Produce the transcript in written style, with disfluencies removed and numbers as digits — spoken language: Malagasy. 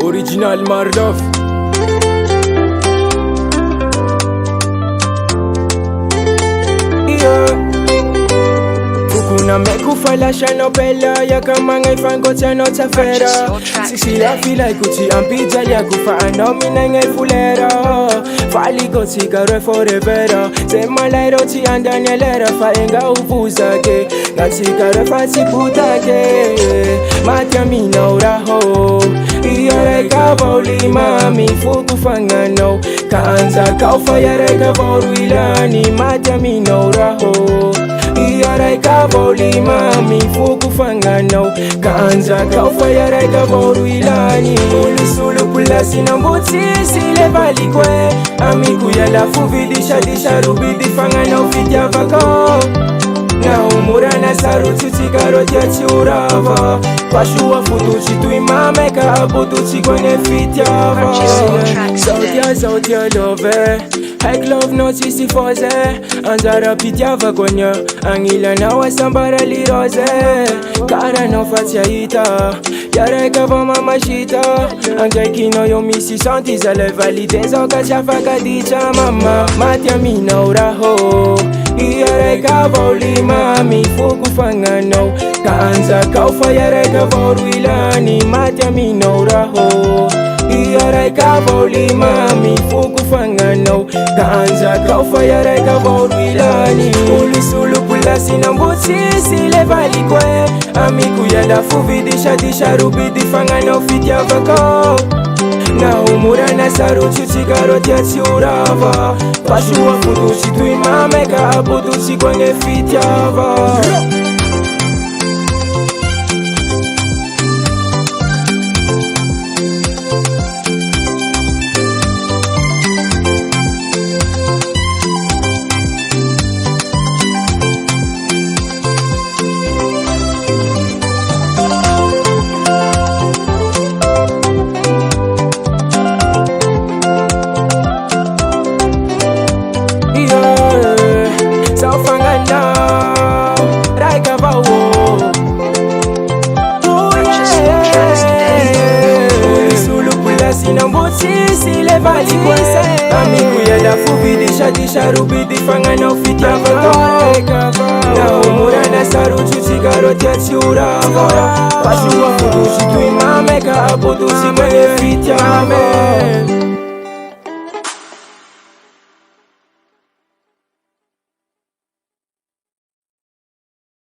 Original Marlof. Kuna meku fala shano pela ya kama ngai fango tano tafera. Sisi la fila ikuti ampija ya kufa ano mina ngai fulera. Fali goti karo forever. Sema la roti andanya lera fa enga uvuza ke. Ngati karo fa tiputa ke. Matya mina uraho. Iyare ka bauli mami fuku fangano. Kaanza kaufa yare ka baulilani. Matya mina uraho. Iyare ka bauli mami fuku fangano. Kaanza kaufa yare ka baulilani. Ulusulu pula sinambuti sile valikwe. Amiku ya la fuvidisha disha rubidi fangano fitya vako. Na umura na sarutu tigaro jati urava. Pashua futuchi tuimame ka abutuchi kwenye fityava. Sautia love Hike love notice foze. Anzara pityava kwenye Angila na wasambara liroze. Kara no fatia ita Yare kava mama shita. Anjay kino yo misi santi zale valide. Zoka chafaka dicha mama. Matya mina uraho. Iyare ka bauli mami fuku fangano. Kaanza kaufa yare ka baulilani. Matya mina uraho. Iyare ka bauli mami fuku fangano. Kaanza kaufa yare ka baulilani. Ulusulu pula sinambuti sile valikwe. Amiku ya la fuvidisha disha rubidi fangano fitya vako. Na umura na sarutu tigaro jati urava. Pashua futuchi tuimame ka abutuchi kwenye fityava. Sile valikwe. Amiku ya la fuvidisha disha rubidi fangano fitya vako. Na umura na sarutu tigaro jati urava. Pashua futuchi tuimame ka abutuchi kwenye fityava.